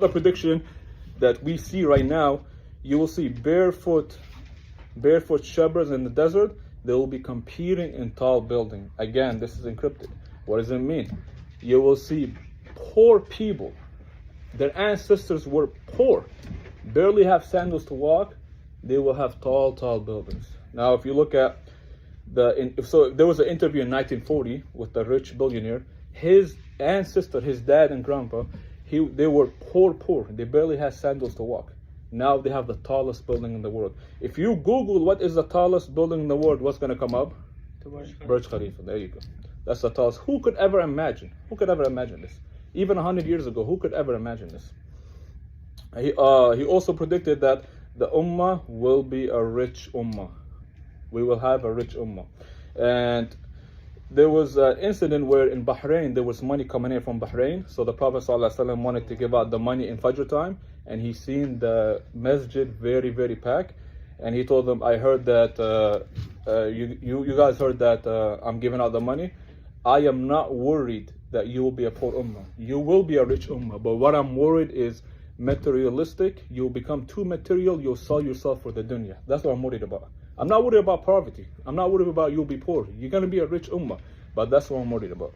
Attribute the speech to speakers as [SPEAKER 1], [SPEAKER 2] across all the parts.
[SPEAKER 1] The prediction that we see right now, you will see barefoot shepherds in the desert. They will be competing in tall building. Again, this is encrypted. What does it mean? You will see poor people. Their ancestors were poor, barely have sandals to walk. They will have tall buildings. Now, if you look at so there was an interview in 1940 with a rich billionaire. His ancestor, his dad and grandpa, they were poor. They barely had sandals to walk. Now they have the tallest building in the world. If you Google what is the tallest building in the world, what's going to come up? Burj Khalifa. There you go. That's the tallest. Who could ever imagine? Who could ever imagine this? Even 100 years ago, who could ever imagine this? He also predicted that the Ummah will be a rich Ummah. We will have a rich Ummah. And there was an incident where in Bahrain, there was money coming in from Bahrain. So the Prophet ﷺ wanted to give out the money in Fajr time. And he seen the masjid very packed. And he told them, I heard that, you guys heard that I'm giving out the money. I am not worried that you will be a poor Ummah. You will be a rich Ummah. But what I'm worried is materialistic. You'll become too material. You'll sell yourself for the dunya. That's what I'm worried about. I'm not worried about poverty. I'm not worried about you'll be poor. You're going to be a rich Ummah. But that's what I'm worried about.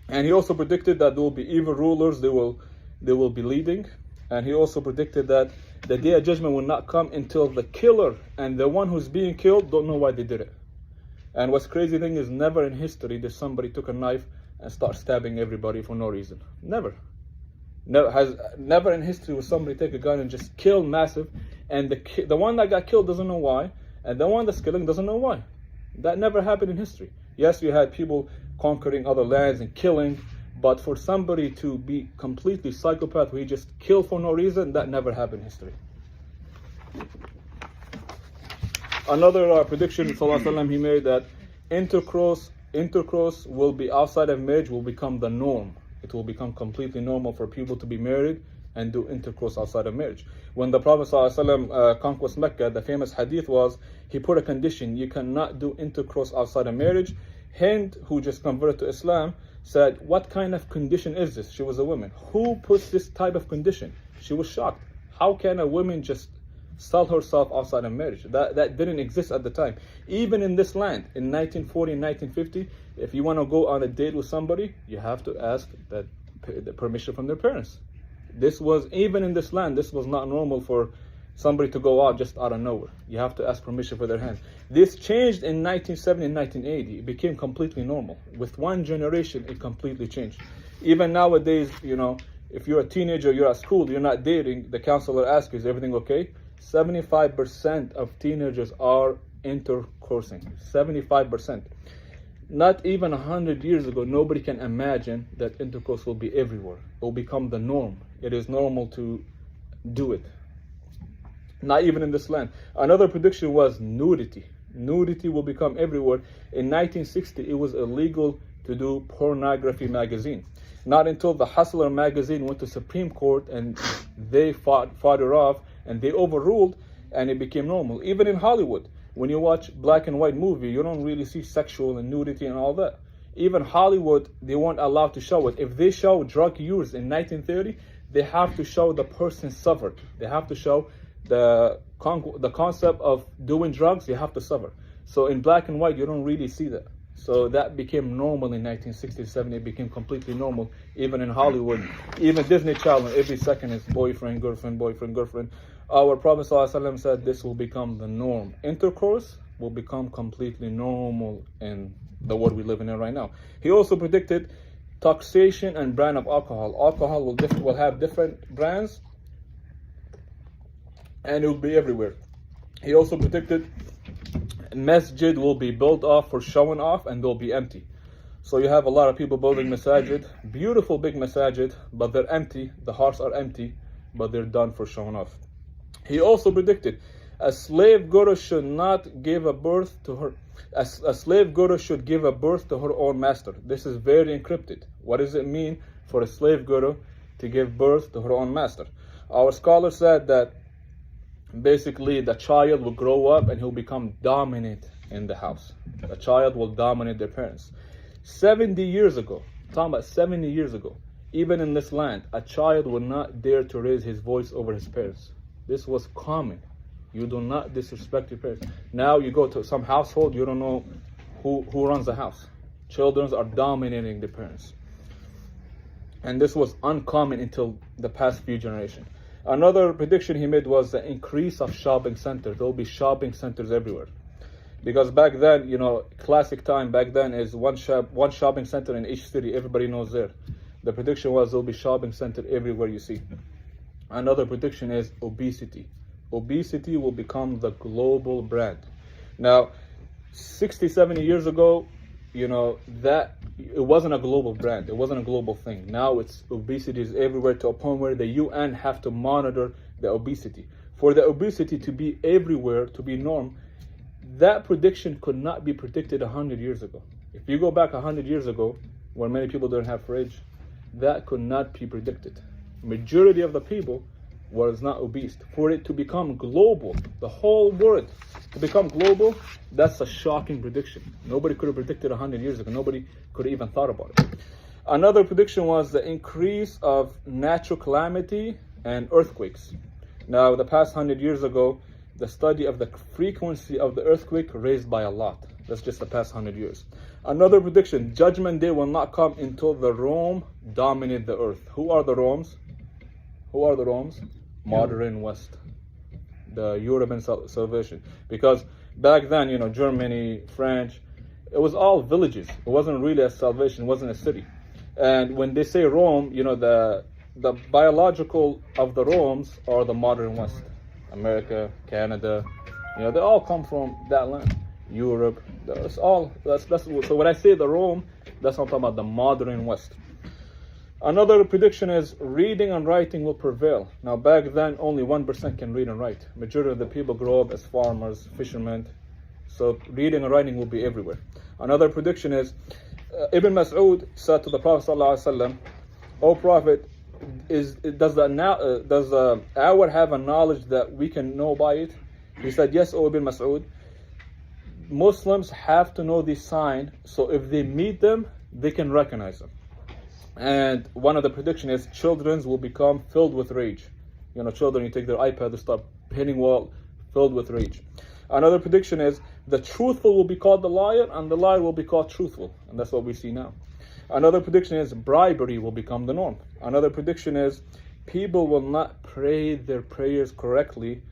[SPEAKER 1] And he also predicted that there will be evil rulers. They will be leading. And he also predicted that the day of judgment will not come until the killer and the one who's being killed don't know why they did it. And what's crazy thing is never in history did somebody took a knife and start stabbing everybody for no reason. Never. Never in history will somebody take a gun and just kill massive, and the one that got killed doesn't know why, and the one that's killing doesn't know why. That never happened in history. Yes, you had people conquering other lands and killing, but for somebody to be completely psychopath where he just kill for no reason, that never happened in history. Another prediction he made that intercourse will be outside of marriage, will become the norm. It will become completely normal for people to be married and do intercourse outside of marriage. When the Prophet ﷺ conquered Mecca, the famous hadith was, he put a condition, you cannot do intercourse outside of marriage. Hind, who just converted to Islam, said, what kind of condition is this? She was a woman. Who puts this type of condition? She was shocked. How can a woman just sell herself outside of marriage? That didn't exist at the time. Even in this land, in 1940 and 1950, if you want to go on a date with somebody, you have to ask the permission from their parents. This was, even in this land, this was not normal for somebody to go out just out of nowhere. You have to ask permission for their hand. This changed in 1970 and 1980. It became completely normal. With one generation, it completely changed. Even nowadays, if you're a teenager, you're at school, you're not dating, the counselor asks you, is everything okay? 75% of teenagers are intercoursing. 75%. Not even 100 years ago, nobody can imagine that intercourse will be everywhere. It will become the norm. It is normal to do it. Not even in this land. Another prediction was nudity. Nudity will become everywhere. In 1960, it was illegal to do pornography magazine. Not until the Hustler magazine went to Supreme Court and they fought it off and they overruled, and it became normal. Even in Hollywood, when you watch black and white movie, you don't really see sexual and nudity and all that. Even Hollywood, they weren't allowed to show it. If they show drug use in 1930, they have to show the person suffered. They have to show the concept of doing drugs, you have to suffer. So in black and white, you don't really see that. So that became normal in 1960, it became completely normal. Even in Hollywood, even Disney Channel, every second is boyfriend, girlfriend. Our Prophet ﷺ said this will become the norm. Intercourse will become completely normal in the world we live in right now. He also predicted taxation and brand of alcohol. Alcohol will have different brands, and it will be everywhere. He also predicted masjid will be built off for showing off, and they'll be empty. So you have a lot of people building masajid, beautiful big masajid, but they're empty. The hearts are empty, but they're done for showing off. He also predicted a slave girl should not give a birth to her. A slave girl should give a birth to her own master. This is very encrypted. What does it mean for a slave girl to give birth to her own master? Our scholar said that basically the child will grow up and he'll become dominant in the house. The child will dominate their parents. 70 years ago, talking about 70 years ago, Even in this land, a child would not dare to raise his voice over his parents. This was common. You do not disrespect your parents. Now you go to some household, you don't know who runs the house. Children are dominating the parents. And this was uncommon until the past few generations. Another prediction he made was the increase of shopping centers. There will be shopping centers everywhere. Because back then, classic time back then is one shopping center in each city. Everybody knows there. The prediction was there will be shopping center everywhere you see. Another prediction is obesity. Obesity will become the global brand. Now, 60, 70 years ago, that it wasn't a global brand. It wasn't a global thing. Now obesity is everywhere, to a point where the UN have to monitor the obesity. For the obesity to be everywhere, to be norm, that prediction could not be predicted 100 years ago. If you go back 100 years ago, when many people didn't have fridge, that could not be predicted. Majority of the people was not obese. For it to become global, the whole world to become global, that's a shocking prediction. Nobody could have predicted 100 years ago. Nobody could have even thought about it. Another prediction was the increase of natural calamity and earthquakes. Now, the past 100 years ago, the study of the frequency of the earthquake raised by a lot. That's just the past 100 years. Another prediction, Judgment Day will not come until the Rome dominate the earth. Who are the Romes? Modern West. The European salvation. Because back then, Germany, French, it was all villages. It wasn't really a salvation. It wasn't a city. And when they say Rome, the biological of the Romes are the modern West. America, Canada, they all come from that land. Europe, that's all. So when I say the Rome, that's what I'm talking about, the modern West. Another prediction is reading and writing will prevail. Now, back then, only 1% can read and write. Majority of the people grow up as farmers, fishermen. So reading and writing will be everywhere. Another prediction is Ibn Mas'ud said to the Prophet ﷺ, "O Prophet, does the hour have a knowledge that we can know by it?" He said, "Yes, O Ibn Mas'ud. Muslims have to know this sign, so if they meet them, they can recognize them." And one of the predictions is children will become filled with rage. Children, you take their iPad, they start hitting wall, filled with rage. Another prediction is the truthful will be called the liar, and the liar will be called truthful. And that's what we see now. Another prediction is bribery will become the norm. Another prediction is people will not pray their prayers correctly,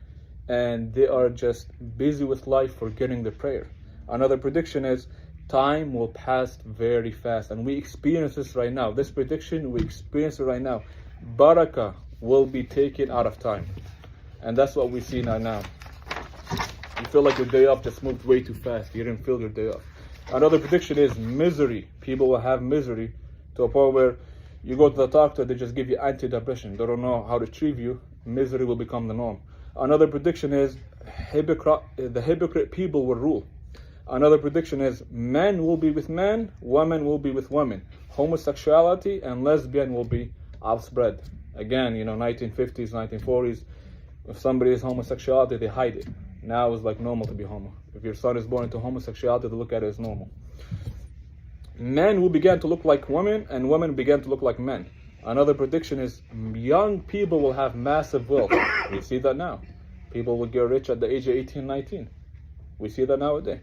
[SPEAKER 1] and they are just busy with life forgetting their prayer. Another prediction is time will pass very fast, and we experience this right now. This prediction, we experience it right now. Barakah will be taken out of time, and that's what we see now. You feel like your day off just moved way too fast. You didn't feel your day off. Another prediction is misery. People will have misery to a point where you go to the doctor, they just give you antidepressant. They don't know how to treat you. Misery will become the norm. Another prediction is the hypocrite people will rule. Another prediction is men will be with men, women will be with women. Homosexuality and lesbian will be outspread. Again, 1950s, 1940s, if somebody is homosexuality, they hide it. Now it's like normal to be homo. If your son is born into homosexuality, they look at it as normal. Men will begin to look like women, and women begin to look like men. Another prediction is young people will have massive wealth. We see that now. People will get rich at the age of 18, 19. We see that nowadays.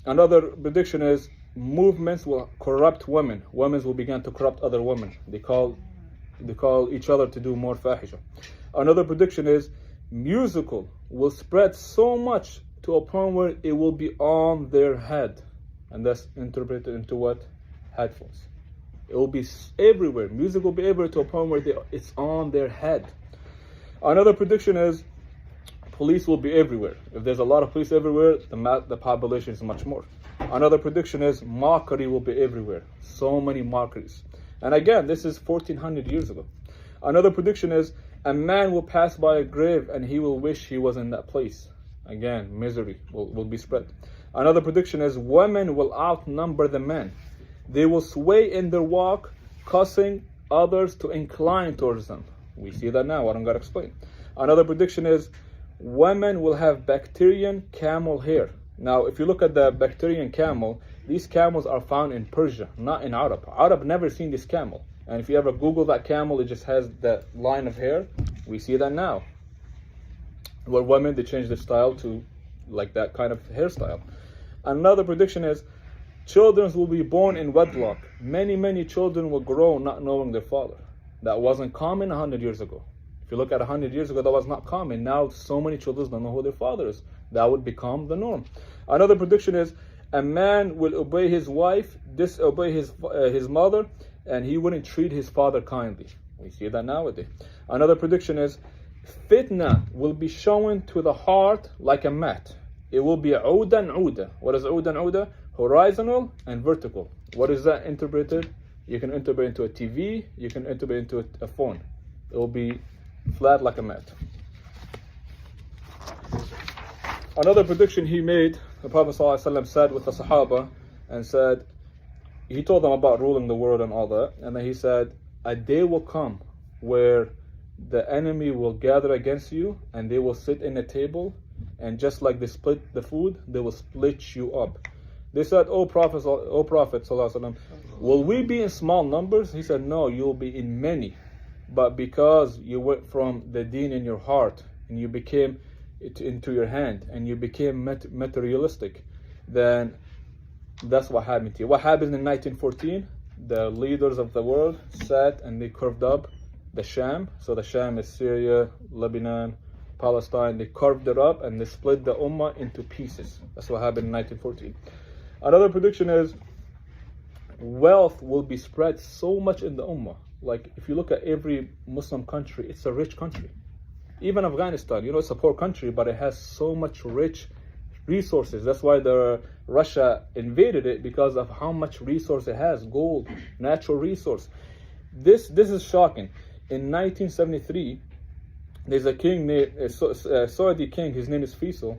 [SPEAKER 1] Another prediction is movements will corrupt women. Women will begin to corrupt other women. They call each other to do more fahisha. Another prediction is musical will spread so much to a point where it will be on their head. And that's interpreted into what? Headphones. It will be everywhere. Music will be everywhere to a point where it's on their head. Another prediction is police will be everywhere. If there's a lot of police everywhere, the population is much more. Another prediction is mockery will be everywhere. So many mockeries. And again, this is 1400 years ago. Another prediction is a man will pass by a grave and he will wish he was in that place. Again, misery will be spread. Another prediction is women will outnumber the men. They will sway in their walk, causing others to incline towards them. We see that now. I don't got to explain. Another prediction is women will have Bactrian camel hair. Now, if you look at the Bactrian camel, these camels are found in Persia, not in Arab. Arab never seen this camel. And if you ever Google that camel, it just has that line of hair. We see that now. Where women, they change their style to like that kind of hairstyle. Another prediction is children will be born in wedlock. Many children will grow not knowing their father. That wasn't common 100 years ago. If you look at 100 years ago, that was not common. Now so many children don't know who their father is. That would become the norm. Another prediction is a man will obey his wife, disobey his mother, and he wouldn't treat his father kindly. We see that nowadays. Another prediction is fitna will be shown to the heart like a mat. It will be udan uda. What is udan uda? Horizontal and vertical. What is that interpreted? You can interpret into a TV, you can interpret into a phone. It will be flat like a mat. Another prediction he made, the Prophet ﷺ said with the Sahaba, and said, he told them about ruling the world and all that, and then he said, a day will come where the enemy will gather against you and they will sit in a table, and just like they split the food, they will split you up. They said, O Prophet ﷺ, will we be in small numbers? He said, no, you'll be in many. But because you went from the deen in your heart and you became it into your hand and you became materialistic, then that's what happened to you. What happened in 1914? The leaders of the world sat and they curved up the Sham. So the Sham is Syria, Lebanon, Palestine. They carved it up and they split the Ummah into pieces. That's what happened in 1914. Another prediction is wealth will be spread so much in the Ummah. Like if you look at every Muslim country, it's a rich country. Even Afghanistan, it's a poor country, but it has so much rich resources. That's why Russia invaded it, because of how much resource it has. Gold, natural resource. This is shocking. In 1973, there's a king, a Saudi king, his name is Faisal.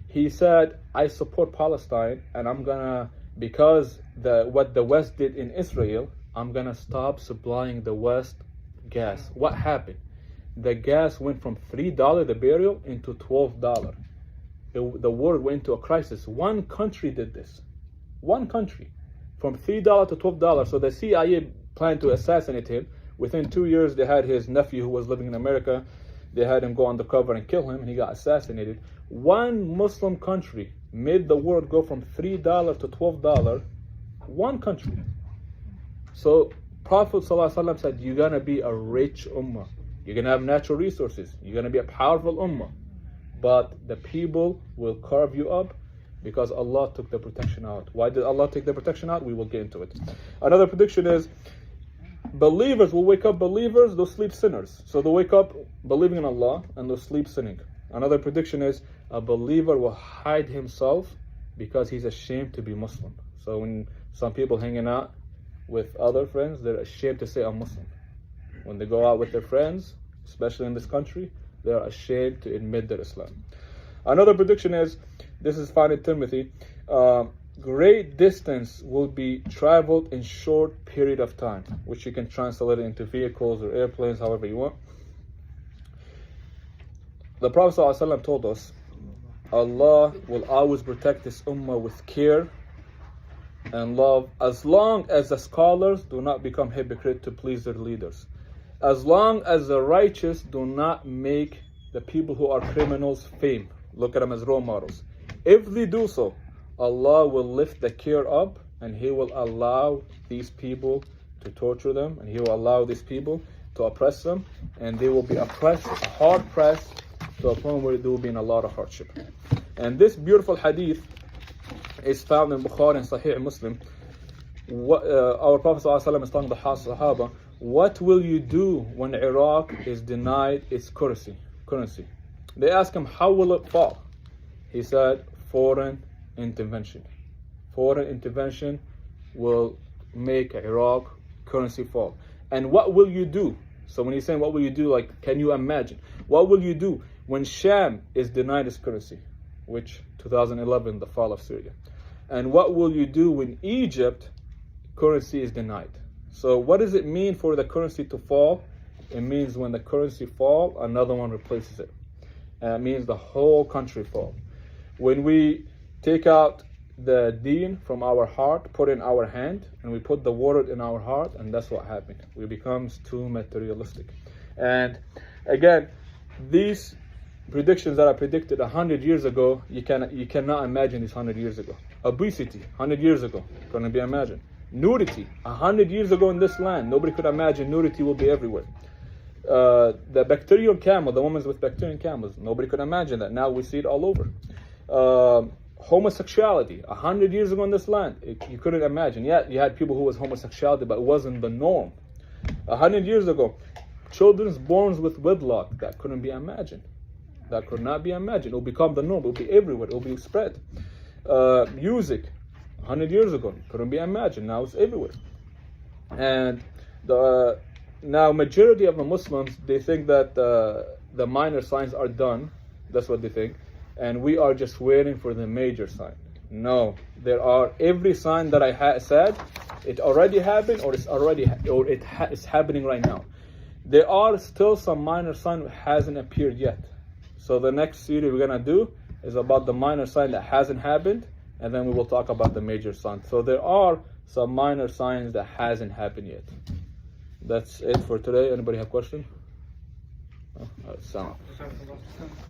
[SPEAKER 1] He said, I support Palestine, and I'm gonna, because what the West did in Israel, I'm gonna stop supplying the West gas. What happened? The gas went from $3 the barrel into $12. The world went into a crisis. One country did this. One country. From $3 to $12. So the CIA planned to assassinate him. Within 2 years, they had his nephew who was living in America. They had him go undercover and kill him, and he got assassinated. One Muslim country made the world go from $3 to $12. One country. So Prophet ﷺ said, you're going to be a rich ummah. You're going to have natural resources. You're going to be a powerful ummah. But the people will carve you up because Allah took the protection out. Why did Allah take the protection out? We will get into it. Another prediction is believers will wake up believers, they'll sleep sinners. So they'll wake up believing in Allah and they'll sleep sinning. Another prediction is a believer will hide himself because he's ashamed to be Muslim. So when some people hanging out with other friends, they're ashamed to say I'm Muslim. When they go out with their friends, especially in this country, they are ashamed to admit their Islam. Another prediction is, this is found in Timothy, great distance will be traveled in short period of time, which you can translate it into vehicles or airplanes, however you want. The Prophet ﷺ told us, Allah will always protect this ummah with care and love, as long as the scholars do not become hypocrites to please their leaders. As long as the righteous do not make the people who are criminals fame. Look at them as role models. If they do so, Allah will lift the care up and He will allow these people to torture them, and He will allow these people to oppress them, and they will be oppressed, hard pressed, to a point where they will be in a lot of hardship. And this beautiful hadith is found in Bukhari and Sahih Muslim. Our Prophet ﷺ is telling the Sahaba, what will you do when Iraq is denied its currency? They asked him, how will it fall? He said, foreign intervention. Foreign intervention will make Iraq currency fall. And what will you do? So when he's saying what will you do, like, can you imagine? What will you do when Sham is denied its currency? Which 2011, the fall of Syria. And what will you do when Egypt currency is denied? So what does it mean for the currency to fall? It means when the currency fall, another one replaces it. And it means the whole country fall. When we take out the deen from our heart, put in our hand, and we put the word in our heart, and that's what happened. We becomes too materialistic. And again, these predictions that I predicted 100 years ago, you cannot imagine these 100 years ago. Obesity, 100 years ago, couldn't be imagined. Nudity, 100 years ago in this land, nobody could imagine nudity will be everywhere. The bacterial camel, the women with bacterial camels, nobody could imagine that. Now we see it all over. Homosexuality, 100 years ago in this land, you couldn't imagine. Yeah, you had people who was homosexuality, but it wasn't the norm. 100 years ago, children's born with wedlock, that couldn't be imagined. That could not be imagined. It will become the norm. It will be everywhere. It will be spread. Music, 100 years ago, couldn't be imagined. Now it's everywhere. And now majority of the Muslims, they think that the minor signs are done. That's what they think. And we are just waiting for the major sign. No, there are every sign that I said, it already happened, or it's happening right now. There are still some minor sign that hasn't appeared yet. So the next series we're gonna do is about the minor sign that hasn't happened, and then we will talk about the major sign. So there are some minor signs that hasn't happened yet. That's it for today. Anybody have question? Oh,